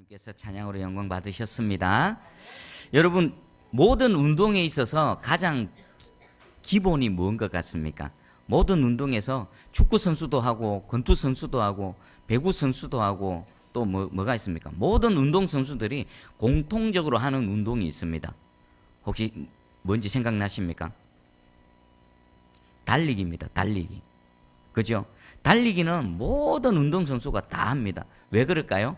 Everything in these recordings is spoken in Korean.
하나님께서 찬양으로 영광 받으셨습니다. 여러분, 모든 운동에 있어서 가장 기본이 뭔 것 같습니까? 모든 운동에서 축구 선수도 하고 권투 선수도 하고 배구 선수도 하고 또 뭐가 있습니까? 모든 운동 선수들이 공통적으로 하는 운동이 있습니다. 혹시 뭔지 생각나십니까? 달리기입니다. 달리기. 그죠? 달리기는 모든 운동 선수가 다 합니다. 왜 그럴까요?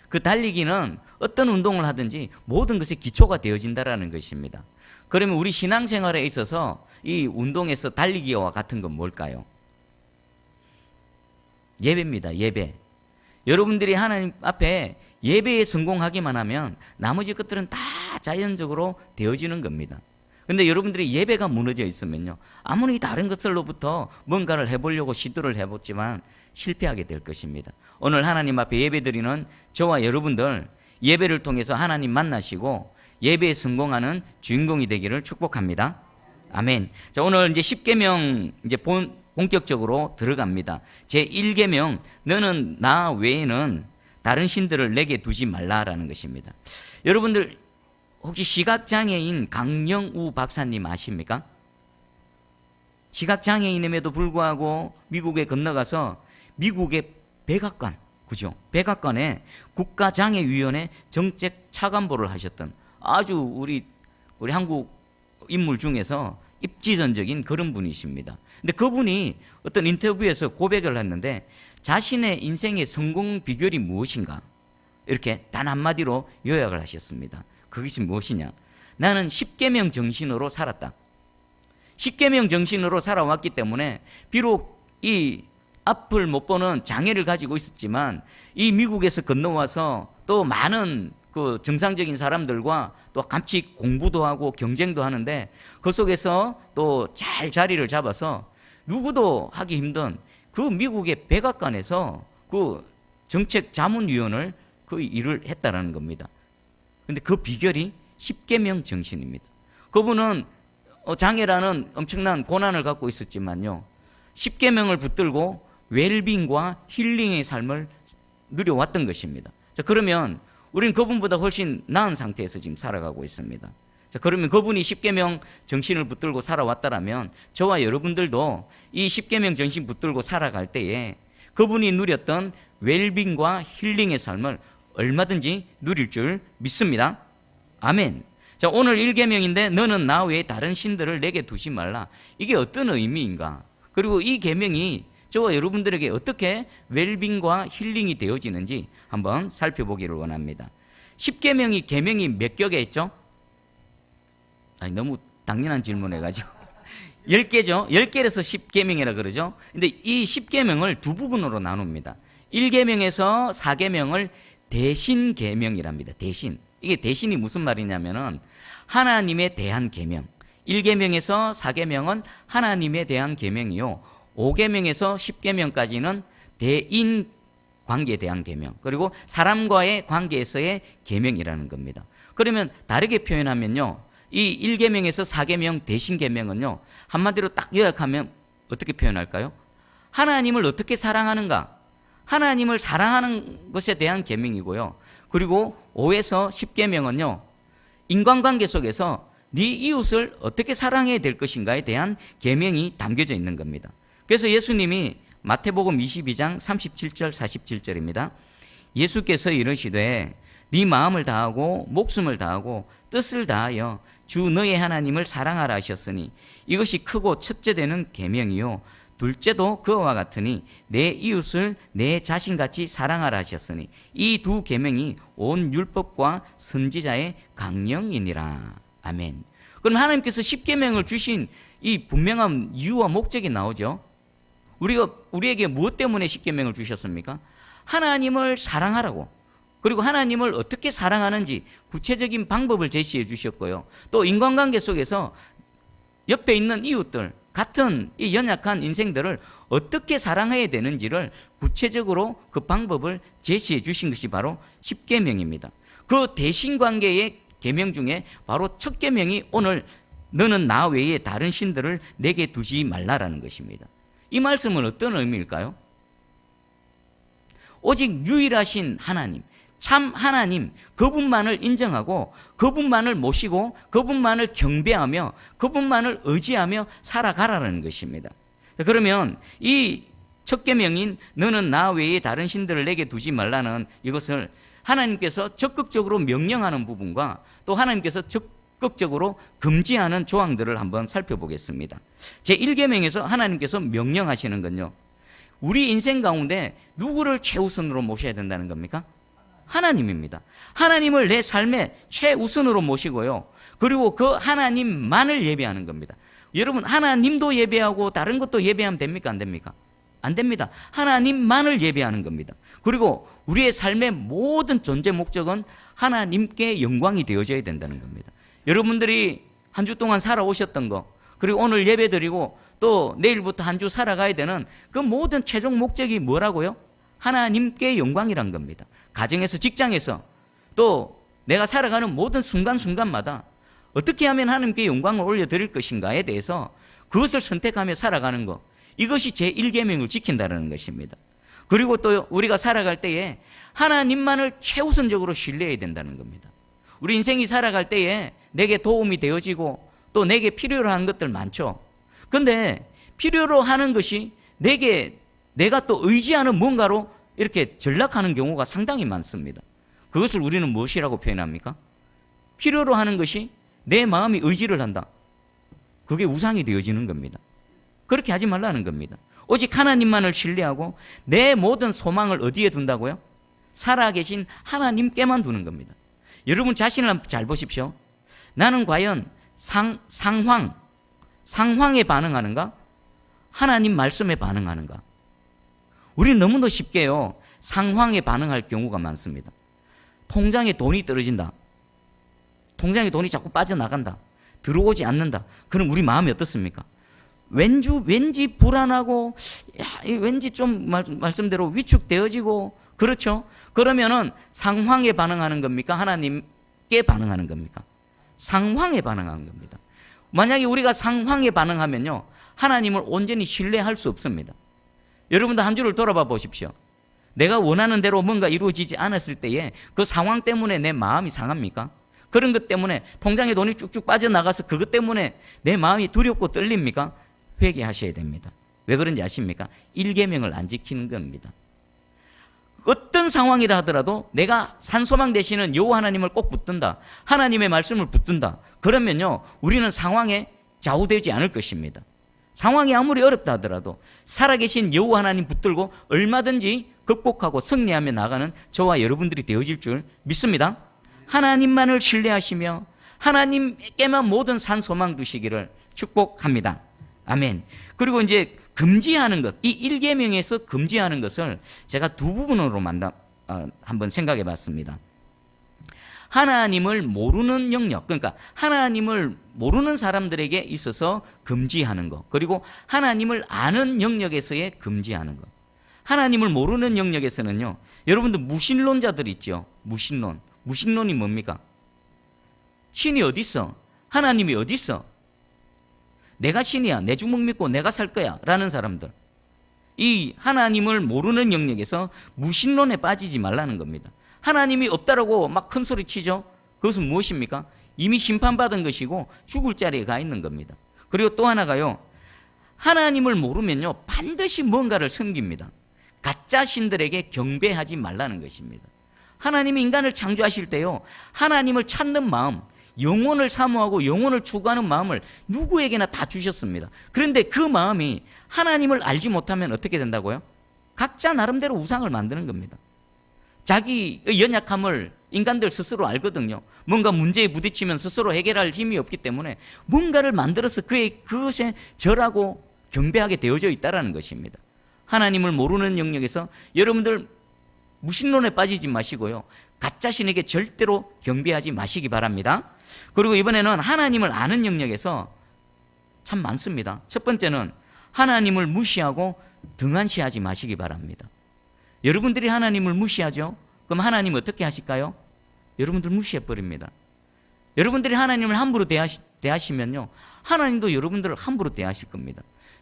그 달리기는 어떤 운동을 하든지 모든 것이 기초가 되어진다라는 것입니다. 그러면 우리 신앙생활에 있어서 이 운동에서 달리기와 같은 건 뭘까요? 예배입니다. 예배. 여러분들이 하나님 앞에 예배에 성공하기만 하면 나머지 것들은 다 자연적으로 되어지는 겁니다. 근데 여러분들이 예배가 무너져 있으면요, 아무리 다른 것들로부터 뭔가를 해보려고 시도를 해봤지만 실패하게 될 것입니다. 오늘 하나님 앞에 예배드리는 저와 여러분들, 예배를 통해서 하나님 만나시고 예배에 성공하는 주인공이 되기를 축복합니다. 아멘. 자, 오늘 이제 10계명 이제 본격적으로 들어갑니다. 제 1계명, 너는 나 외에는 다른 신들을 내게 두지 말라라는 것입니다. 여러분들 혹시 시각장애인 강영우 박사님 아십니까? 시각장애인임에도 불구하고 미국에 건너가서 미국의 백악관, 그죠? 백악관에 국가장애위원회 정책 차관보를 하셨던 아주 우리 한국 인물 중에서 입지전적인 그런 분이십니다. 근데 그분이 어떤 인터뷰에서 고백을 했는데 자신의 인생의 성공 비결이 무엇인가? 이렇게 단 한마디로 요약을 하셨습니다. 그것이 무엇이냐? 나는 10계명 정신으로 살았다. 10계명 정신으로 살아왔기 때문에 비록 이 앞을 못 보는 장애를 가지고 있었지만 이 미국에서 건너와서 또 많은 그 정상적인 사람들과 또 같이 공부도 하고 경쟁도 하는데 그 속에서 또 잘 자리를 잡아서 누구도 하기 힘든 그 미국의 백악관에서 그 정책 자문위원을 그 일을 했다라는 겁니다. 근데 그 비결이 10계명 정신입니다. 그분은 장애라는 엄청난 고난을 갖고 있었지만요, 10계명을 붙들고 웰빙과 힐링의 삶을 누려왔던 것입니다. 자, 그러면 우리는 그분보다 훨씬 나은 상태에서 지금 살아가고 있습니다. 자, 그러면 그분이 10계명 정신을 붙들고 살아왔다라면 저와 여러분들도 이 10계명 정신 붙들고 살아갈 때에 그분이 누렸던 웰빙과 힐링의 삶을 얼마든지 누릴 줄 믿습니다. 아멘. 자, 오늘 1계명인데 너는 나 외에 다른 신들을 내게 두지 말라. 이게 어떤 의미인가? 그리고 이 계명이 저와 여러분들에게 어떻게 웰빙과 힐링이 되어지는지 한번 살펴보기를 원합니다. 10계명이 계명이 몇 격에 있죠? 아니, 너무 당연한 질문 해가지고 10개죠. 10개라서 10계명이라 그러죠. 근데 이 10계명을 두 부분으로 나눕니다. 1계명에서 4계명을 대신 계명이랍니다. 대신. 이게 대신이 무슨 말이냐면은 하나님에 대한 계명. 1계명에서 4계명은 하나님에 대한 계명이요, 5계명에서 10계명까지는 대인 관계에 대한 계명, 그리고 사람과의 관계에서의 계명이라는 겁니다. 그러면 다르게 표현하면요, 이 1계명에서 4계명 대신 계명은요, 한마디로 딱 요약하면 어떻게 표현할까요? 하나님을 어떻게 사랑하는가? 하나님을 사랑하는 것에 대한 계명이고요. 그리고 5에서 10계명은요, 인간관계 속에서 네 이웃을 어떻게 사랑해야 될 것인가에 대한 계명이 담겨져 있는 겁니다. 그래서 예수님이 마태복음 22장 37절 47절입니다. 예수께서 이르시되 네 마음을 다하고 목숨을 다하고 뜻을 다하여 주 너의 하나님을 사랑하라 하셨으니 이것이 크고 첫째 되는 계명이요 둘째도 그와 같으니 내 이웃을 내 자신같이 사랑하라 하셨으니 이 두 계명이 온 율법과 선지자의 강령이니라. 아멘. 그럼 하나님께서 10계명을 주신 이 분명한 이유와 목적이 나오죠. 우리에게 무엇 때문에 10계명을 주셨습니까? 하나님을 사랑하라고, 그리고 하나님을 어떻게 사랑하는지 구체적인 방법을 제시해 주셨고요, 또 인간관계 속에서 옆에 있는 이웃들, 같은 이 연약한 인생들을 어떻게 사랑해야 되는지를 구체적으로 그 방법을 제시해 주신 것이 바로 10계명입니다. 그 대신관계의 계명 중에 바로 첫 계명이 오늘 너는 나 외에 다른 신들을 내게 두지 말라라는 것입니다. 이 말씀은 어떤 의미일까요? 오직 유일하신 하나님, 참 하나님, 그분만을 인정하고 그분만을 모시고 그분만을 경배하며 그분만을 의지하며 살아가라는 것입니다. 그러면 이 첫 계명인 너는 나 외에 다른 신들을 내게 두지 말라는 이것을 하나님께서 적극적으로 명령하는 부분과 또 하나님께서 적극적으로 금지하는 조항들을 한번 살펴보겠습니다. 제1계명에서 하나님께서 명령하시는 건요, 우리 인생 가운데 누구를 최우선으로 모셔야 된다는 겁니까? 하나님입니다. 하나님을 내 삶의 최우선으로 모시고요, 그리고 그 하나님만을 예배하는 겁니다. 여러분, 하나님도 예배하고 다른 것도 예배하면 됩니까? 안 됩니까? 안 됩니다. 하나님만을 예배하는 겁니다. 그리고 우리의 삶의 모든 존재 목적은 하나님께 영광이 되어져야 된다는 겁니다. 여러분들이 한 주 동안 살아오셨던 거, 그리고 오늘 예배 드리고 또 내일부터 한 주 살아가야 되는 그 모든 최종 목적이 뭐라고요? 하나님께 영광이란 겁니다. 가정에서, 직장에서, 또 내가 살아가는 모든 순간순간마다 어떻게 하면 하나님께 영광을 올려드릴 것인가에 대해서 그것을 선택하며 살아가는 것, 이것이 제1계명을 지킨다는 것입니다. 그리고 또 우리가 살아갈 때에 하나님만을 최우선적으로 신뢰해야 된다는 겁니다. 우리 인생이 살아갈 때에 내게 도움이 되어지고 또 내게 필요로 하는 것들 많죠. 그런데 필요로 하는 것이 내가 또 의지하는 뭔가로 이렇게 전락하는 경우가 상당히 많습니다. 그것을 우리는 무엇이라고 표현합니까? 필요로 하는 것이 내 마음이 의지를 한다. 그게 우상이 되어지는 겁니다. 그렇게 하지 말라는 겁니다. 오직 하나님만을 신뢰하고 내 모든 소망을 어디에 둔다고요? 살아계신 하나님께만 두는 겁니다. 여러분 자신을 한번 잘 보십시오. 나는 과연 상황에 반응하는가? 하나님 말씀에 반응하는가? 우리는 너무도 쉽게요, 상황에 반응할 경우가 많습니다. 통장에 돈이 떨어진다. 통장에 돈이 자꾸 빠져나간다. 들어오지 않는다. 그럼 우리 마음이 어떻습니까? 왠지 불안하고, 왠지 좀 말씀대로 위축되어지고, 그렇죠? 그러면은 상황에 반응하는 겁니까? 하나님께 반응하는 겁니까? 상황에 반응하는 겁니다. 만약에 우리가 상황에 반응하면요, 하나님을 온전히 신뢰할 수 없습니다. 여러분도 한 주를 돌아봐 보십시오. 내가 원하는 대로 뭔가 이루어지지 않았을 때에 그 상황 때문에 내 마음이 상합니까? 그런 것 때문에 통장에 돈이 쭉쭉 빠져나가서 그것 때문에 내 마음이 두렵고 떨립니까? 회개하셔야 됩니다. 왜 그런지 아십니까? 1계명을 안 지키는 겁니다. 어떤 상황이라 하더라도 내가 산소망 되시는 여호와 하나님을 꼭 붙든다, 하나님의 말씀을 붙든다, 그러면요, 우리는 상황에 좌우되지 않을 것입니다. 상황이 아무리 어렵다 하더라도 살아계신 여호와 하나님 붙들고 얼마든지 극복하고 승리하며 나가는 저와 여러분들이 되어질 줄 믿습니다. 하나님만을 신뢰하시며 하나님께만 모든 산소망 두시기를 축복합니다. 아멘. 그리고 이제 금지하는 것, 이 1계명에서 금지하는 것을 제가 두 부분으로 한번 생각해 봤습니다. 하나님을 모르는 영역, 그러니까 하나님을 모르는 사람들에게 있어서 금지하는 것, 그리고 하나님을 아는 영역에서의 금지하는 것. 하나님을 모르는 영역에서는요, 여러분들 무신론자들 있죠. 무신론이 뭡니까? 신이 어디 있어? 하나님이 어디 있어? 내가 신이야, 내 주먹 믿고 내가 살 거야 라는 사람들, 이 하나님을 모르는 영역에서 무신론에 빠지지 말라는 겁니다. 하나님이 없다라고 막 큰 소리 치죠. 그것은 무엇입니까? 이미 심판받은 것이고 죽을 자리에 가 있는 겁니다. 그리고 또 하나가요, 하나님을 모르면요, 반드시 뭔가를 섬깁니다. 가짜 신들에게 경배하지 말라는 것입니다. 하나님이 인간을 창조하실 때요, 하나님을 찾는 마음, 영혼을 사모하고 영혼을 추구하는 마음을 누구에게나 다 주셨습니다. 그런데 그 마음이 하나님을 알지 못하면 어떻게 된다고요? 각자 나름대로 우상을 만드는 겁니다. 자기의 연약함을 인간들 스스로 알거든요. 뭔가 문제에 부딪히면 스스로 해결할 힘이 없기 때문에 뭔가를 만들어서 그것에 절하고 경배하게 되어져 있다는 것입니다. 하나님을 모르는 영역에서 여러분들 무신론에 빠지지 마시고요, 가짜 신에게 절대로 경배하지 마시기 바랍니다. 그리고 이번에는 하나님을 아는 영역에서 참 많습니다. 첫 번째는 하나님을 무시하고 등한시하지 마시기 바랍니다. 여러분들이 하나님을 무시하죠? 그럼 하나님 어떻게 하실까요? 여러분들 무시해버립니다. 여러분들이 하나님을 함부로 대하시면요, 하나님도 여러분들을 함부로 대하실 겁니다.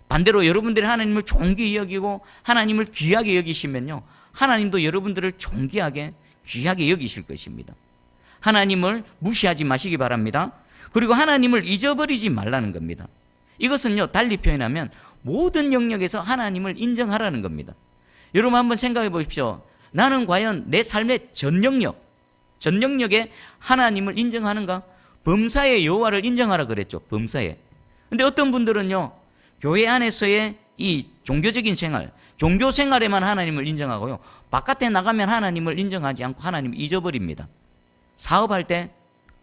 반대로 여러분들이 하나님을 존귀히 여기고 하나님을 귀하게 여기시면요, 하나님도 여러분들을 존귀하게 귀하게 여기실 것입니다. 하나님을 무시하지 마시기 바랍니다. 그리고 하나님을 잊어버리지 말라는 겁니다. 이것은요, 달리 표현하면 모든 영역에서 하나님을 인정하라는 겁니다. 여러분 한번 생각해 보십시오. 나는 과연 내 삶의 전 영역에 하나님을 인정하는가? 범사의 여호와를 인정하라 그랬죠. 범사에. 근데 어떤 분들은요, 교회 안에서의 이 종교적인 생활, 종교 생활에만 하나님을 인정하고요, 바깥에 나가면 하나님을 인정하지 않고 하나님을 잊어버립니다. 사업할 때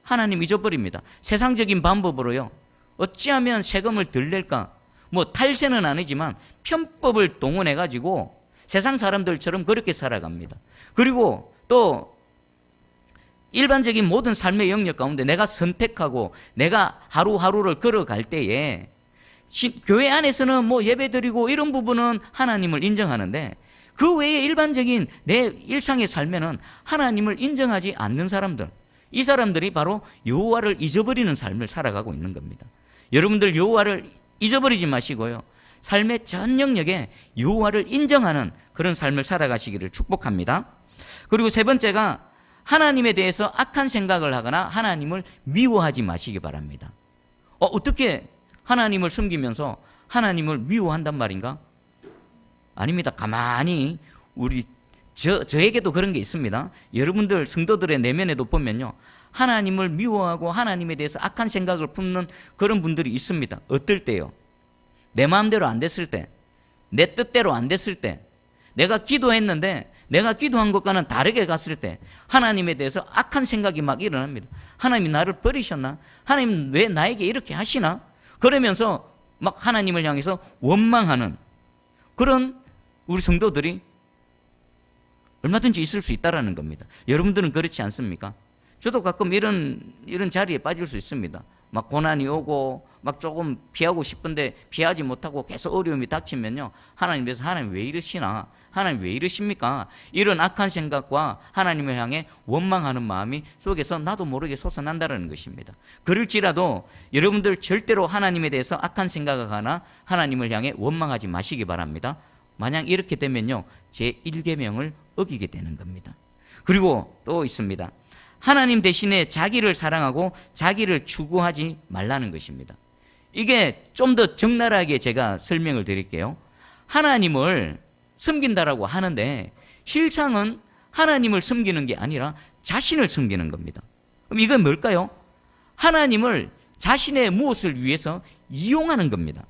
하나님 잊어버립니다. 세상적인 방법으로요, 어찌하면 세금을 덜 낼까? 뭐 탈세는 아니지만 편법을 동원해가지고 세상 사람들처럼 그렇게 살아갑니다. 그리고 또 일반적인 모든 삶의 영역 가운데 내가 선택하고 내가 하루하루를 걸어갈 때에 교회 안에서는 뭐 예배드리고 이런 부분은 하나님을 인정하는데 그 외에 일반적인 내 일상의 삶에는 하나님을 인정하지 않는 사람들, 이 사람들이 바로 여호와를 잊어버리는 삶을 살아가고 있는 겁니다. 여러분들 여호와를 잊어버리지 마시고요, 삶의 전 영역에 여호와를 인정하는 그런 삶을 살아가시기를 축복합니다. 그리고 세 번째가 하나님에 대해서 악한 생각을 하거나 하나님을 미워하지 마시기 바랍니다. 어떻게 하나님을 섬기면서 하나님을 미워한단 말인가? 아닙니다. 가만히 저에게도 그런 게 있습니다. 여러분들 성도들의 내면에도 보면요, 하나님을 미워하고 하나님에 대해서 악한 생각을 품는 그런 분들이 있습니다. 어떨 때요? 내 마음대로 안 됐을 때, 내 뜻대로 안 됐을 때, 내가 기도했는데 내가 기도한 것과는 다르게 갔을 때 하나님에 대해서 악한 생각이 막 일어납니다. 하나님이 나를 버리셨나? 하나님 왜 나에게 이렇게 하시나? 그러면서 막 하나님을 향해서 원망하는 그런 우리 성도들이 얼마든지 있을 수 있다는 겁니다. 여러분들은 그렇지 않습니까? 저도 가끔 이런 자리에 빠질 수 있습니다. 막 고난이 오고 막 조금 피하고 싶은데 피하지 못하고 계속 어려움이 닥치면요, 하나님께서 하나님 왜 이러시나? 하나님 왜 이러십니까? 이런 악한 생각과 하나님을 향해 원망하는 마음이 속에서 나도 모르게 솟아난다는 것입니다. 그럴지라도 여러분들 절대로 하나님에 대해서 악한 생각하거나 하나님을 향해 원망하지 마시기 바랍니다. 만약 이렇게 되면요, 제1계명을 어기게 되는 겁니다. 그리고 또 있습니다. 하나님 대신에 자기를 사랑하고 자기를 추구하지 말라는 것입니다. 이게 좀 더 적나라하게 제가 설명을 드릴게요. 하나님을 섬긴다라고 하는데 실상은 하나님을 섬기는 게 아니라 자신을 섬기는 겁니다. 그럼 이건 뭘까요? 하나님을 자신의 무엇을 위해서 이용하는 겁니다.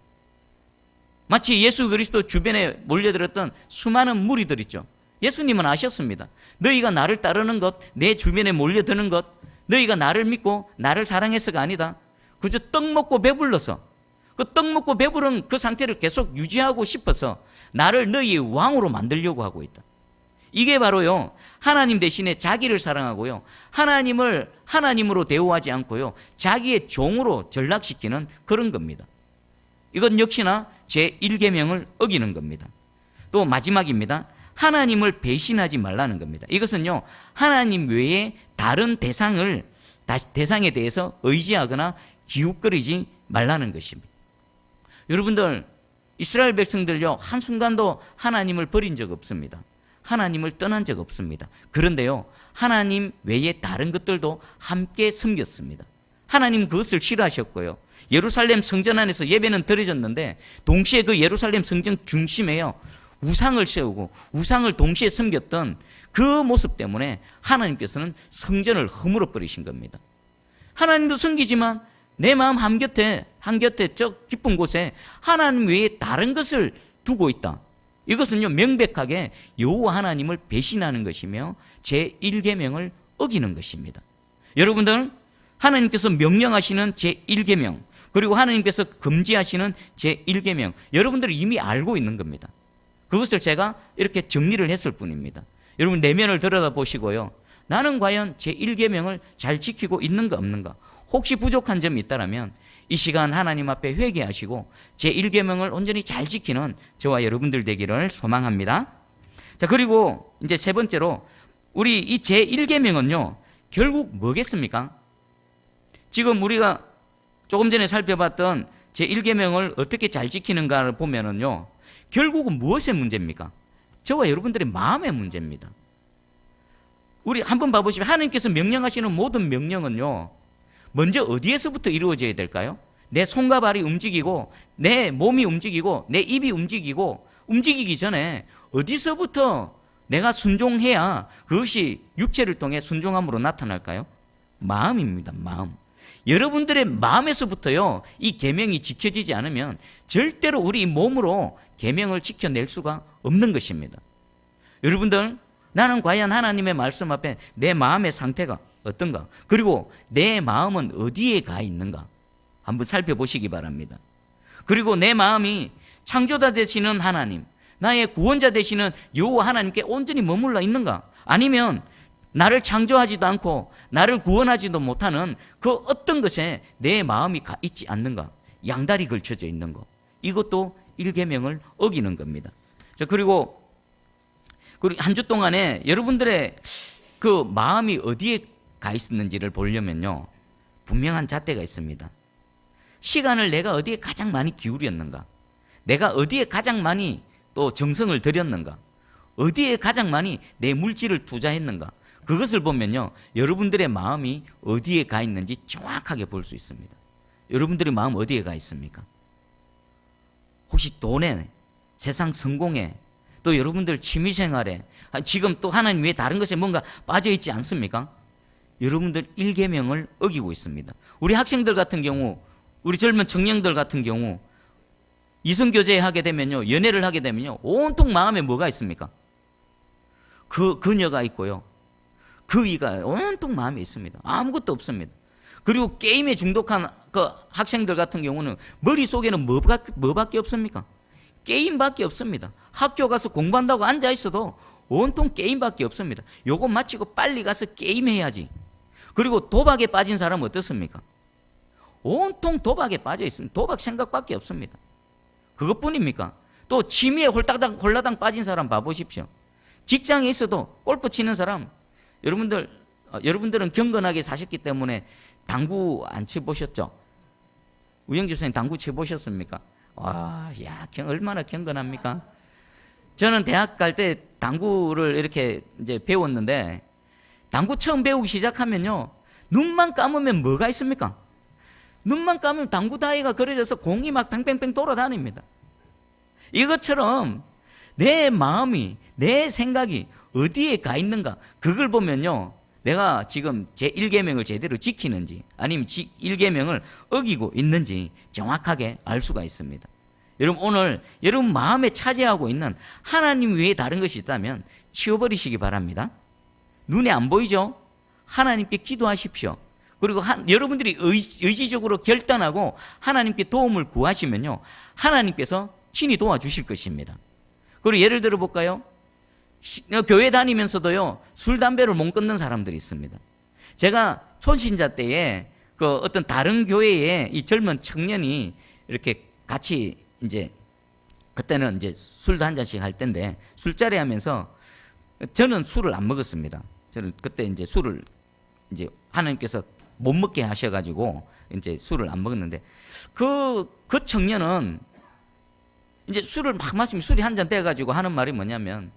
마치 예수 그리스도 주변에 몰려들었던 수많은 무리들 있죠. 예수님은 아셨습니다. 너희가 나를 따르는 것, 내 주변에 몰려드는 것, 너희가 나를 믿고 나를 사랑해서가 아니다. 그저 떡 먹고 배불러서, 그 떡 먹고 배부른 그 상태를 계속 유지하고 싶어서 나를 너희의 왕으로 만들려고 하고 있다. 이게 바로요, 하나님 대신에 자기를 사랑하고요, 하나님을 하나님으로 대우하지 않고요, 자기의 종으로 전락시키는 그런 겁니다. 이건 역시나 제1계명을 어기는 겁니다. 또 마지막입니다. 하나님을 배신하지 말라는 겁니다. 이것은요, 하나님 외에 다른 대상에 대해서 의지하거나 기웃거리지 말라는 것입니다. 여러분들, 이스라엘 백성들요, 한순간도 하나님을 버린 적 없습니다. 하나님을 떠난 적 없습니다. 그런데요, 하나님 외에 다른 것들도 함께 섬겼습니다. 하나님 그것을 싫어하셨고요, 예루살렘 성전 안에서 예배는 드려졌는데 동시에 그 예루살렘 성전 중심에요, 우상을 세우고 우상을 동시에 섬겼던 그 모습 때문에 하나님께서는 성전을 허물어 버리신 겁니다. 하나님도 섬기지만 내 마음 한곁에 저 깊은 곳에 하나님 외에 다른 것을 두고 있다. 이것은요, 명백하게 여호와 하나님을 배신하는 것이며 제1계명을 어기는 것입니다. 여러분들, 하나님께서 명령하시는 제1계명, 그리고 하나님께서 금지하시는 제1계명, 여러분들이 이미 알고 있는 겁니다. 그것을 제가 이렇게 정리를 했을 뿐입니다. 여러분 내면을 들여다보시고요, 나는 과연 제1계명을 잘 지키고 있는가 없는가, 혹시 부족한 점이 있다면 이 시간 하나님 앞에 회개하시고 제1계명을 온전히 잘 지키는 저와 여러분들 되기를 소망합니다. 자, 그리고 이제 세 번째로 우리 이 제1계명은요 결국 뭐겠습니까? 지금 우리가 조금 전에 살펴봤던 제1계명을 어떻게 잘 지키는가를 보면은요, 결국은 무엇의 문제입니까? 저와 여러분들의 마음의 문제입니다. 우리 한번 봐보시면 하나님께서 명령하시는 모든 명령은요, 먼저 어디에서부터 이루어져야 될까요? 내 손과 발이 움직이고 내 몸이 움직이고 내 입이 움직이고 움직이기 전에 어디서부터 내가 순종해야 그것이 육체를 통해 순종함으로 나타날까요? 마음입니다. 마음. 여러분들의 마음에서부터요, 이 계명이 지켜지지 않으면 절대로 우리 몸으로 계명을 지켜낼 수가 없는 것입니다. 여러분들, 나는 과연 하나님의 말씀 앞에 내 마음의 상태가 어떤가? 그리고 내 마음은 어디에 가 있는가? 한번 살펴보시기 바랍니다. 그리고 내 마음이 창조자 되시는 하나님, 나의 구원자 되시는 여호와 하나님께 온전히 머물러 있는가? 아니면 나를 창조하지도 않고 나를 구원하지도 못하는 그 어떤 것에 내 마음이 가 있지 않는가? 양다리 걸쳐져 있는 것. 이것도 일계명을 어기는 겁니다. 그리고 한 주 동안에 여러분들의 그 마음이 어디에 가 있었는지를 보려면요, 분명한 잣대가 있습니다. 시간을 내가 어디에 가장 많이 기울였는가? 내가 어디에 가장 많이 또 정성을 들였는가? 어디에 가장 많이 내 물질을 투자했는가? 그것을 보면요, 여러분들의 마음이 어디에 가 있는지 정확하게 볼 수 있습니다. 여러분들의 마음 어디에 가 있습니까? 혹시 돈에, 세상 성공에, 또 여러분들 취미생활에, 지금 또 하나님 외에 다른 것에 뭔가 빠져있지 않습니까? 여러분들 일계명을 어기고 있습니다. 우리 학생들 같은 경우, 우리 젊은 청년들 같은 경우 이성교제 하게 되면요, 연애를 하게 되면요, 온통 마음에 뭐가 있습니까? 그녀가 있고요, 그이가 온통 마음에 있습니다. 아무것도 없습니다. 그리고 게임에 중독한 그 학생들 같은 경우는 머릿속에는 뭐밖에 없습니까? 게임밖에 없습니다. 학교 가서 공부한다고 앉아 있어도 온통 게임밖에 없습니다. 요거 마치고 빨리 가서 게임해야지. 그리고 도박에 빠진 사람은 어떻습니까? 온통 도박에 빠져 있습니다. 도박 생각밖에 없습니다. 그것뿐입니까? 또 취미에 홀라당 빠진 사람 봐보십시오. 직장에 있어도 골프 치는 사람, 여러분들은 경건하게 사셨기 때문에 당구 안 쳐보셨죠? 우영집 선생님 당구 쳐보셨습니까? 와, 야, 얼마나 경건합니까? 저는 대학 갈 때 당구를 이렇게 이제 배웠는데, 당구 처음 배우기 시작하면요, 눈만 감으면 뭐가 있습니까? 눈만 감으면 당구 다이가 그려져서 공이 막 뺑뺑뺑 돌아다닙니다. 이것처럼 내 마음이, 내 생각이 어디에 가 있는가, 그걸 보면요, 내가 지금 제 1계명을 제대로 지키는지 아니면 1계명을 어기고 있는지 정확하게 알 수가 있습니다. 여러분, 오늘 여러분 마음에 차지하고 있는 하나님 외에 다른 것이 있다면 치워버리시기 바랍니다. 눈에 안 보이죠? 하나님께 기도하십시오. 그리고 여러분들이 의지적으로 결단하고 하나님께 도움을 구하시면요, 하나님께서 친히 도와주실 것입니다. 그리고 예를 들어 볼까요? 교회 다니면서도요, 술, 담배를 못 끊는 사람들이 있습니다. 제가 초신자 때에 그 어떤 다른 교회에 이 젊은 청년이 이렇게 같이 이제 그때는 이제 술도 한 잔씩 할 때인데 술자리 하면서 저는 술을 안 먹었습니다. 저는 그때 이제 술을 이제 하나님께서 못 먹게 하셔가지고 이제 술을 안 먹었는데 그 청년은 이제 술을 막 마시면 술이 한 잔 돼가지고 하는 말이 뭐냐면,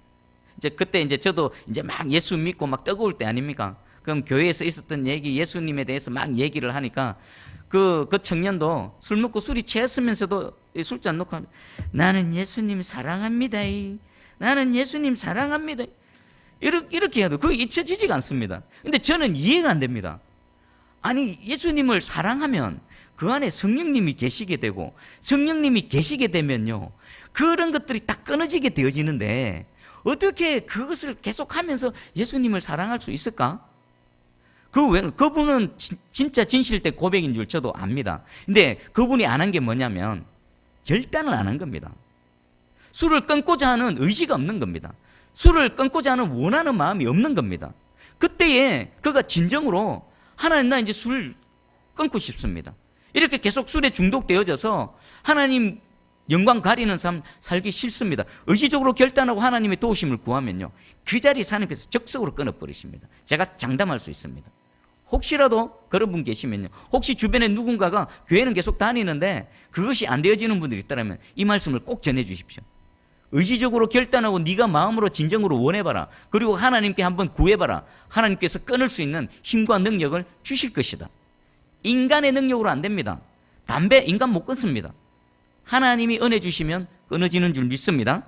이제 그때 이제 저도 이제 막 예수 믿고 막 뜨거울 때 아닙니까? 그럼 교회에서 있었던 얘기, 예수님에 대해서 막 얘기를 하니까 그 청년도 술 먹고 술이 취했으면서도 술잔 놓고 나는 예수님 사랑합니다. 나는 예수님 사랑합니다. 이렇게 해도 그게 잊혀지지가 않습니다. 근데 저는 이해가 안 됩니다. 아니, 예수님을 사랑하면 그 안에 성령님이 계시게 되고, 성령님이 계시게 되면요, 그런 것들이 딱 끊어지게 되어지는데 어떻게 그것을 계속하면서 예수님을 사랑할 수 있을까? 그분은 진짜 진실된 고백인 줄 저도 압니다. 근데 그분이 안 한 게 뭐냐면 결단을 안 한 겁니다. 술을 끊고자 하는 의지가 없는 겁니다. 술을 끊고자 하는 원하는 마음이 없는 겁니다. 그때에 그가 진정으로 하나님, 나 이제 술 끊고 싶습니다. 이렇게 계속 술에 중독되어져서 하나님 영광 가리는 삶 살기 싫습니다. 의지적으로 결단하고 하나님의 도우심을 구하면요, 그 자리에서 하나님께서 적극적으로 끊어버리십니다. 제가 장담할 수 있습니다. 혹시라도 그런 분 계시면요, 혹시 주변에 누군가가 교회는 계속 다니는데 그것이 안 되어지는 분들이 있다면 이 말씀을 꼭 전해 주십시오. 의지적으로 결단하고 네가 마음으로 진정으로 원해봐라. 그리고 하나님께 한번 구해봐라. 하나님께서 끊을 수 있는 힘과 능력을 주실 것이다. 인간의 능력으로 안 됩니다. 담배 인간 못 끊습니다. 하나님이 은혜 주시면 끊어지는 줄 믿습니다.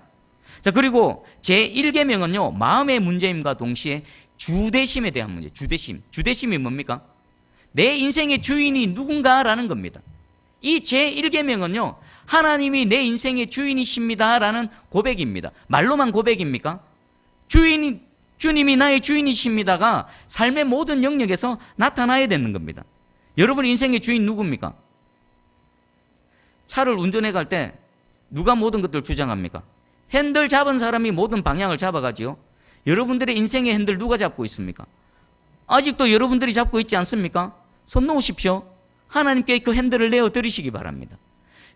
자, 그리고 제1계명은요, 마음의 문제임과 동시에 주대심에 대한 문제. 주대심이 뭡니까? 내 인생의 주인이 누군가라는 겁니다. 이 제1계명은요, 하나님이 내 인생의 주인이십니다라는 고백입니다. 말로만 고백입니까? 주님이 나의 주인이십니다가 삶의 모든 영역에서 나타나야 되는 겁니다. 여러분 인생의 주인 누굽니까? 차를 운전해 갈 때 누가 모든 것들을 주장합니까? 핸들 잡은 사람이 모든 방향을 잡아가지요. 여러분들의 인생의 핸들 누가 잡고 있습니까? 아직도 여러분들이 잡고 있지 않습니까? 손 놓으십시오. 하나님께 그 핸들을 내어드리시기 바랍니다.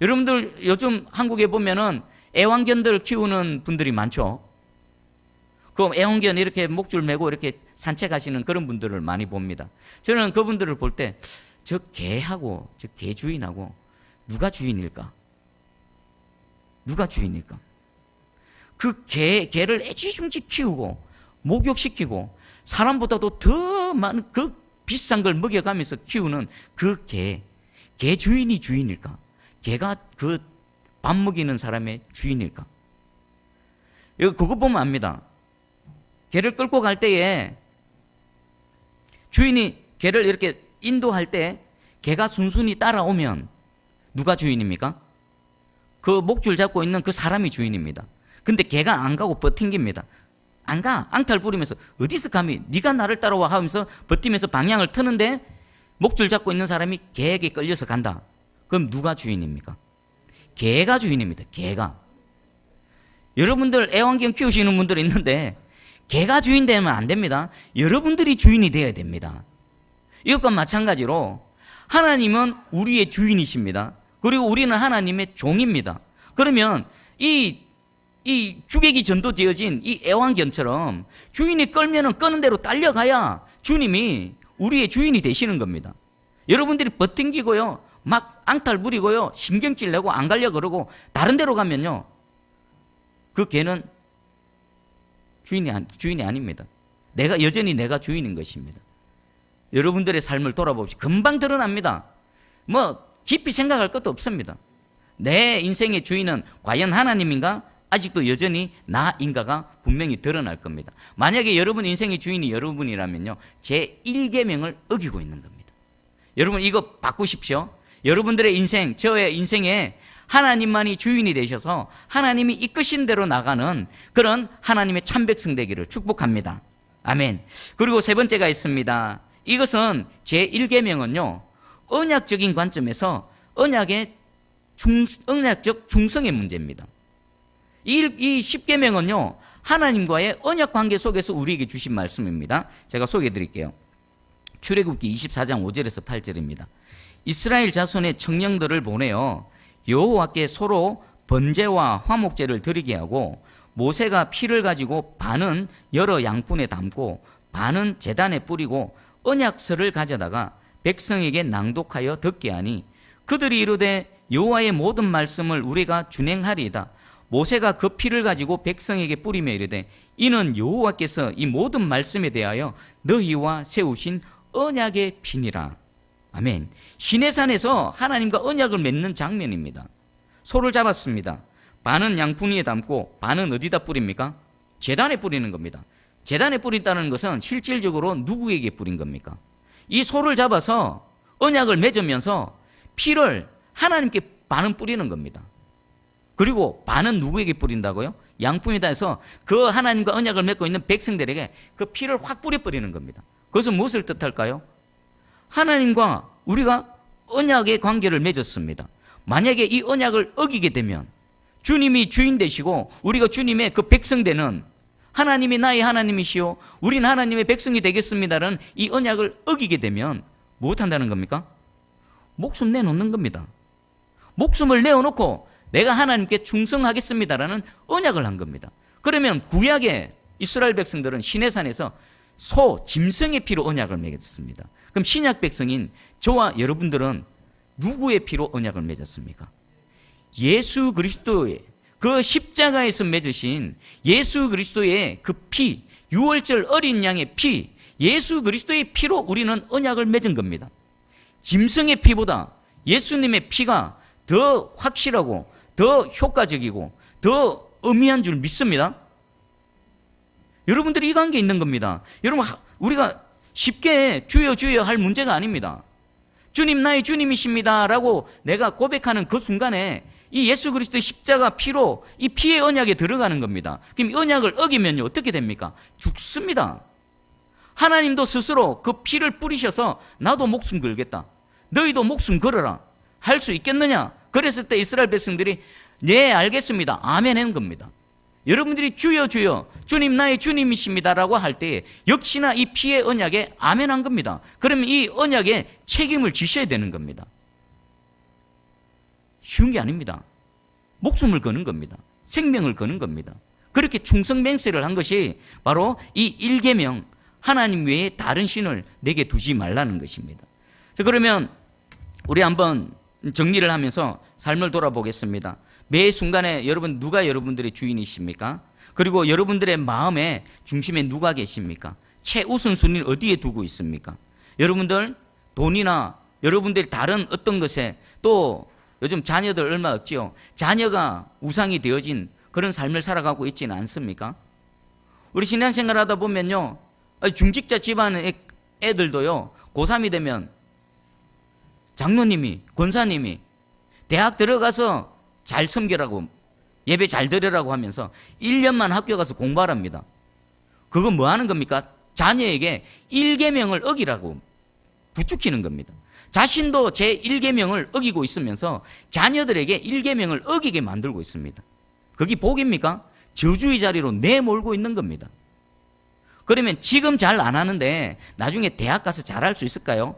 여러분들 요즘 한국에 보면은 애완견들 키우는 분들이 많죠. 그 애완견 이렇게 목줄 메고 이렇게 산책하시는 그런 분들을 많이 봅니다. 저는 그분들을 볼 때 저 개하고 저 개 주인하고 누가 주인일까? 누가 주인일까? 그 개를 애지중지 키우고 목욕시키고 사람보다도 더 많은 그 비싼 걸 먹여가면서 키우는 그 개 주인이 주인일까? 개가 그 밥 먹이는 사람의 주인일까? 그거 보면 압니다. 개를 끌고 갈 때에 주인이 개를 이렇게 인도할 때 개가 순순히 따라오면 누가 주인입니까? 그 목줄 잡고 있는 그 사람이 주인입니다. 근데 개가 안 가고 버팅깁니다. 안 가. 앙탈 부리면서 어디서 감히 네가 나를 따라와 하면서 버티면서 방향을 트는데 목줄 잡고 있는 사람이 개에게 끌려서 간다. 그럼 누가 주인입니까? 개가 주인입니다. 개가. 여러분들 애완견 키우시는 분들 있는데 개가 주인 되면 안 됩니다. 여러분들이 주인이 되어야 됩니다. 이것과 마찬가지로 하나님은 우리의 주인이십니다. 그리고 우리는 하나님의 종입니다. 그러면 이 주객이 전도되어진 이 애완견처럼 주인이 끌면은 끄는 대로 딸려가야 주님이 우리의 주인이 되시는 겁니다. 여러분들이 버팅기고요, 막 앙탈 부리고요, 신경질 내고 안 가려 그러고 다른 데로 가면요, 그 개는 주인이 아닙니다. 여전히 내가 주인인 것입니다. 여러분들의 삶을 돌아보십시오. 금방 드러납니다. 뭐 깊이 생각할 것도 없습니다. 내 인생의 주인은 과연 하나님인가? 아직도 여전히 나인가가 분명히 드러날 겁니다. 만약에 여러분 인생의 주인이 여러분이라면요, 제1계명을 어기고 있는 겁니다. 여러분 이거 바꾸십시오. 여러분들의 인생, 저의 인생에 하나님만이 주인이 되셔서 하나님이 이끄신 대로 나가는 그런 하나님의 참 백성 되기를 축복합니다. 아멘. 그리고 세 번째가 있습니다. 이것은 제1계명은요, 언약적인 관점에서 언약적 중성의 문제입니다. 이 10계명은요, 하나님과의 언약 관계 속에서 우리에게 주신 말씀입니다. 제가 소개해 드릴게요. 출애굽기 24장 5절에서 8절입니다. 이스라엘 자손의 청년들을 보내어 여호와께 서로 번제와 화목제를 드리게 하고 모세가 피를 가지고 반은 여러 양푼에 담고 반은 제단에 뿌리고 언약서를 가져다가 백성에게 낭독하여 듣게 하니 그들이 이르되 여호와의 모든 말씀을 우리가 준행하리이다. 모세가 그 피를 가지고 백성에게 뿌리며 이르되 이는 여호와께서 이 모든 말씀에 대하여 너희와 세우신 언약의 피니라. 아멘. 시내산에서 하나님과 언약을 맺는 장면입니다. 소를 잡았습니다. 반은 양푼위에 담고 반은 어디다 뿌립니까? 제단에 뿌리는 겁니다. 제단에 뿌린다는 것은 실질적으로 누구에게 뿌린 겁니까? 이 소를 잡아서 언약을 맺으면서 피를 하나님께 반은 뿌리는 겁니다. 그리고 반은 누구에게 뿌린다고요? 양푼이다 해서 그 하나님과 언약을 맺고 있는 백성들에게 그 피를 확 뿌려버리는 겁니다. 그것은 무엇을 뜻할까요? 하나님과 우리가 언약의 관계를 맺었습니다. 만약에 이 언약을 어기게 되면 주님이 주인 되시고 우리가 주님의 그 백성 되는, 하나님이 나의 하나님이시오 우리는 하나님의 백성이 되겠습니다라는 이 언약을 어기게 되면 무엇한다는 겁니까? 목숨 내놓는 겁니다. 목숨을 내어놓고 내가 하나님께 충성하겠습니다라는 언약을 한 겁니다. 그러면 구약의 이스라엘 백성들은 시내산에서 소, 짐승의 피로 언약을 맺었습니다. 그럼 신약 백성인 저와 여러분들은 누구의 피로 언약을 맺었습니까? 예수 그리스도의 그 십자가에서 맺으신 예수 그리스도의 그 피, 유월절 어린 양의 피, 예수 그리스도의 피로 우리는 언약을 맺은 겁니다. 짐승의 피보다 예수님의 피가 더 확실하고 더 효과적이고 더 의미한 줄 믿습니다. 여러분들이 이 관계에 있는 겁니다. 여러분, 우리가 쉽게 주여 주여 할 문제가 아닙니다. 주님 나의 주님이십니다 라고 내가 고백하는 그 순간에 이 예수 그리스도의 십자가 피로 이 피의 언약에 들어가는 겁니다. 그럼 이 언약을 어기면요 어떻게 됩니까? 죽습니다. 하나님도 스스로 그 피를 뿌리셔서 나도 목숨 걸겠다, 너희도 목숨 걸어라 할 수 있겠느냐? 그랬을 때 이스라엘 백성들이 네 알겠습니다 아멘 한 겁니다. 여러분들이 주여 주여 주님 나의 주님이십니다 라고 할 때 역시나 이 피의 언약에 아멘 한 겁니다. 그러면 이 언약에 책임을 지셔야 되는 겁니다. 쉬운 게 아닙니다. 목숨을 거는 겁니다. 생명을 거는 겁니다. 그렇게 충성맹세를 한 것이 바로 이 일계명, 하나님 외에 다른 신을 내게 두지 말라는 것입니다. 그러면 우리 한번 정리를 하면서 삶을 돌아보겠습니다. 매 순간에 여러분 누가 여러분들의 주인이십니까? 그리고 여러분들의 마음의 중심에 누가 계십니까? 최우선순위를 어디에 두고 있습니까? 여러분들 돈이나 여러분들이 다른 어떤 것에, 또 요즘 자녀들 얼마 없지요? 자녀가 우상이 되어진 그런 삶을 살아가고 있지는 않습니까? 우리 신앙생활 하다 보면요, 중직자 집안의 애들도요 고3이 되면 장로님이, 권사님이 대학 들어가서 잘 섬기라고, 예배 잘 드리라고 하면서 1년만 학교 가서 공부하랍니다. 그건 뭐 하는 겁니까? 자녀에게 1계명을 어기라고 부추기는 겁니다. 자신도 제 1계명을 어기고 있으면서 자녀들에게 1계명을 어기게 만들고 있습니다. 그게 복입니까? 저주의 자리로 내몰고 있는 겁니다. 그러면 지금 잘 안 하는데 나중에 대학 가서 잘할 수 있을까요?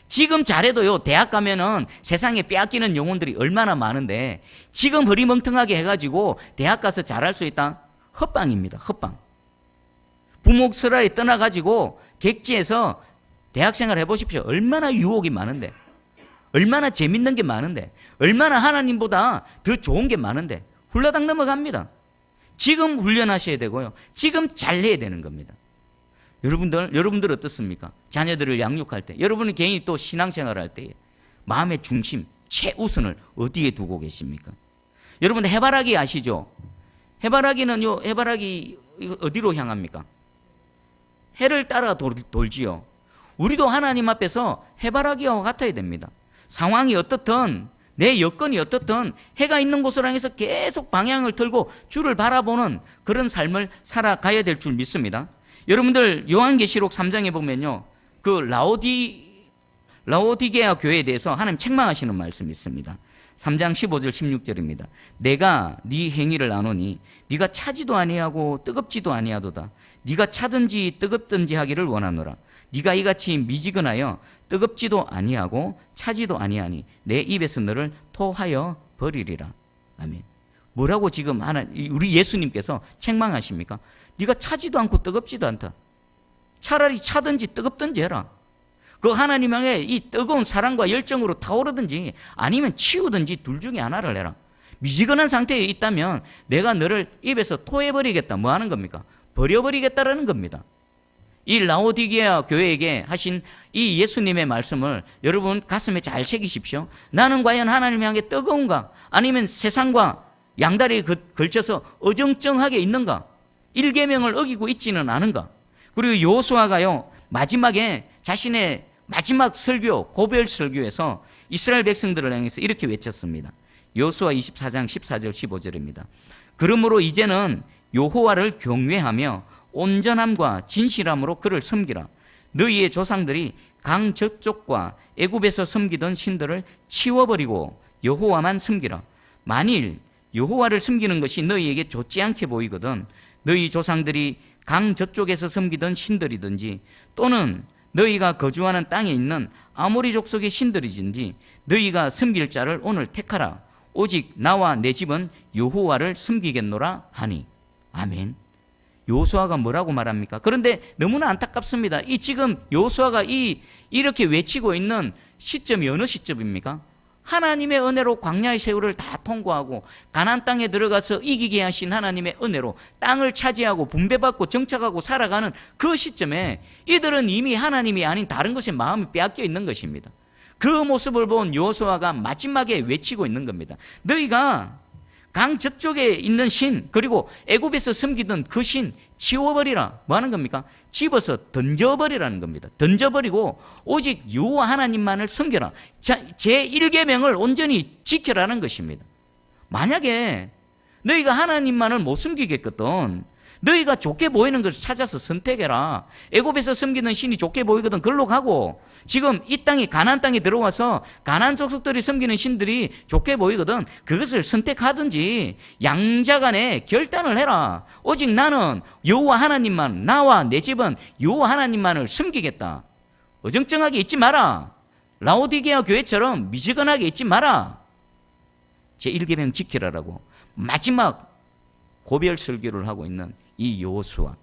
지금 잘해도요 대학 가면은 세상에 빼앗기는 영혼들이 얼마나 많은데 지금 흐리멍텅하게 해가지고 대학 가서 잘할 수 있다? 헛방입니다. 헛방. 부목설화에 떠나가지고 객지에서 대학생활 해보십시오. 얼마나 유혹이 많은데, 얼마나 재밌는 게 많은데, 얼마나 하나님보다 더 좋은 게 많은데 훌라당 넘어갑니다. 지금 훈련하셔야 되고요, 지금 잘해야 되는 겁니다. 여러분들 어떻습니까? 자녀들을 양육할 때, 여러분이 개인이 또 신앙생활할 때 마음의 중심, 최우선을 어디에 두고 계십니까? 여러분 해바라기 아시죠? 해바라기는요, 해바라기 어디로 향합니까? 해를 따라 돌지요. 우리도 하나님 앞에서 해바라기와 같아야 됩니다. 상황이 어떻든, 내 여건이 어떻든 해가 있는 곳을 향해서 계속 방향을 틀고 주를 바라보는 그런 삶을 살아가야 될 줄 믿습니다. 여러분들 요한계시록 3장에 보면요, 그 라오디게아 교회에 대해서 하나님 책망하시는 말씀이 있습니다. 3장 15절 16절입니다. 내가 네 행위를 아노니 네가 차지도 아니하고 뜨겁지도 아니하도다. 네가 차든지 뜨겁든지 하기를 원하노라. 네가 이같이 미지근하여 뜨겁지도 아니하고 차지도 아니하니 내 입에서 너를 토하여 버리리라. 아멘. 뭐라고 지금 우리 예수님께서 책망하십니까? 네가 차지도 않고 뜨겁지도 않다. 차라리 차든지 뜨겁든지 해라. 그 하나님 향해 이 뜨거운 사랑과 열정으로 타오르든지 아니면 치우든지 둘 중에 하나를 해라. 미지근한 상태에 있다면 내가 너를 입에서 토해버리겠다. 뭐 하는 겁니까? 버려버리겠다라는 겁니다. 이 라오디게아 교회에게 하신 이 예수님의 말씀을 여러분 가슴에 잘 새기십시오. 나는 과연 하나님 향해 뜨거운가? 아니면 세상과 양다리에 걸쳐서 어정쩡하게 있는가? 1계명을 어기고 있지는 않은가? 그리고 여호수아가요 마지막에 자신의 마지막 설교, 고별 설교에서 이스라엘 백성들을 향해서 이렇게 외쳤습니다. 여호수아 24장 14절 15절입니다. 그러므로 이제는 여호와를 경외하며 온전함과 진실함으로 그를 섬기라. 너희의 조상들이 강 저쪽과 애굽에서 섬기던 신들을 치워버리고 여호와만 섬기라. 만일 여호와를 섬기는 것이 너희에게 좋지 않게 보이거든 너희 조상들이 강 저쪽에서 섬기던 신들이든지 또는 너희가 거주하는 땅에 있는 아모리 족속의 신들이든지 너희가 섬길 자를 오늘 택하라. 오직 나와 내 집은 여호와를 섬기겠노라 하니. 아멘. 여호수아가 뭐라고 말합니까? 그런데 너무나 안타깝습니다. 이 지금 여호수아가 이렇게 외치고 있는 시점이 어느 시점입니까? 하나님의 은혜로 광야의 세월을 다 통과하고 가나안 땅에 들어가서 이기게 하신 하나님의 은혜로 땅을 차지하고 분배받고 정착하고 살아가는 그 시점에 이들은 이미 하나님이 아닌 다른 것에 마음이 빼앗겨 있는 것입니다. 그 모습을 본 여호수아가 마지막에 외치고 있는 겁니다. 너희가 강 저쪽에 있는 신, 그리고 애굽에서 섬기던 그 신 치워버리라. 뭐 하는 겁니까? 집어서 던져버리라는 겁니다. 던져버리고 오직 여호와 하나님만을 섬겨라. 제1계명을 온전히 지켜라는 것입니다. 만약에 너희가 하나님만을 못 섬기겠거든, 너희가 좋게 보이는 것을 찾아서 선택해라. 애굽에서 섬기는 신이 좋게 보이거든 글로 가고, 지금 이 땅이 가나안 땅에 들어와서 가나안 족속들이 섬기는 신들이 좋게 보이거든 그것을 선택하든지 양자간에 결단을 해라. 오직 나는 여호와 하나님만, 나와 내 집은 여호와 하나님만을 섬기겠다. 어정쩡하게 있지 마라. 라오디게아 교회처럼 미지근하게 있지 마라. 제1계명 지키라라고 마지막 고별 설교를 하고 있는 이 여호수아,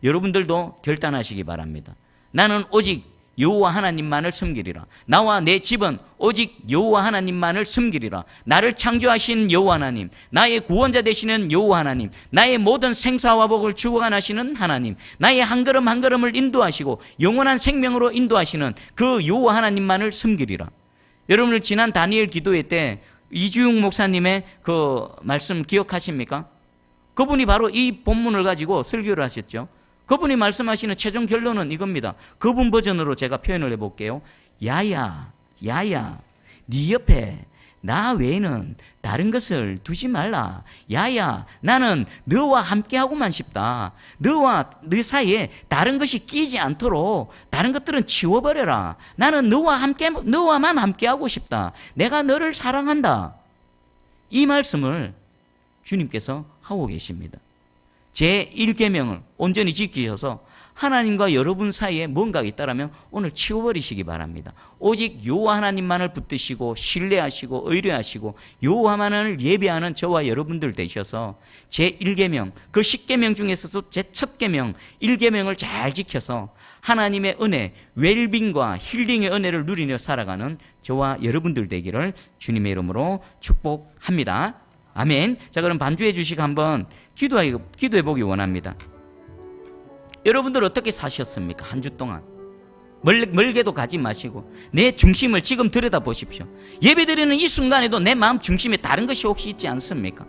여러분들도 결단하시기 바랍니다. 나는 오직 여호와 하나님만을 섬기리라. 나와 내 집은 오직 여호와 하나님만을 섬기리라. 나를 창조하신 여호와 하나님, 나의 구원자 되시는 여호와 하나님, 나의 모든 생사와 복을 주관하시는 하나님, 나의 한 걸음 한 걸음을 인도하시고 영원한 생명으로 인도하시는 그 여호와 하나님만을 섬기리라. 여러분들 지난 다니엘 기도회 때 이주용 목사님의 그 말씀 기억하십니까? 그분이 바로 이 본문을 가지고 설교를 하셨죠. 그분이 말씀하시는 최종 결론은 이겁니다. 그분 버전으로 제가 표현을 해볼게요. 야야, 네 옆에 나 외에는 다른 것을 두지 말라. 야야, 나는 너와 함께하고만 싶다. 너와 너 사이에 다른 것이 끼지 않도록 다른 것들은 치워버려라. 나는 너와만 함께하고 싶다. 내가 너를 사랑한다. 이 말씀을 주님께서 하고 계십니다. 제1계명을 온전히 지키셔서 하나님과 여러분 사이에 뭔가 있다라면 오늘 치워버리시기 바랍니다. 오직 여호와 하나님만을 붙드시고 신뢰하시고 의뢰하시고 여호와만을 예배하는 저와 여러분들 되셔서 제1계명, 그 10계명 중에서도 제1 계명 1계명을 잘 지켜서 하나님의 은혜, 웰빙과 힐링의 은혜를 누리며 살아가는 저와 여러분들 되기를 주님의 이름으로 축복합니다. 아멘. 자, 그럼 반주해 주시고 한번 기도해 보기 원합니다. 여러분들 어떻게 사셨습니까? 한 주 동안 멀게도 가지 마시고 내 중심을 지금 들여다 보십시오. 예배드리는 이 순간에도 내 마음 중심에 다른 것이 혹시 있지 않습니까?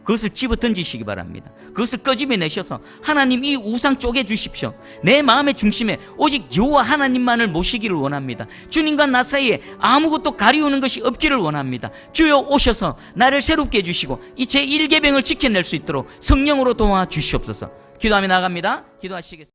그것을 집어 던지시기 바랍니다. 그것을 끄집어내셔서 하나님 이 우상 쪼개 주십시오. 내 마음의 중심에 오직 여호와 하나님만을 모시기를 원합니다. 주님과 나 사이에 아무것도 가리우는 것이 없기를 원합니다. 주여 오셔서 나를 새롭게 해주시고 이 제1계명을 지켜낼 수 있도록 성령으로 도와주시옵소서. 기도하며 나갑니다. 기도하시겠습니다.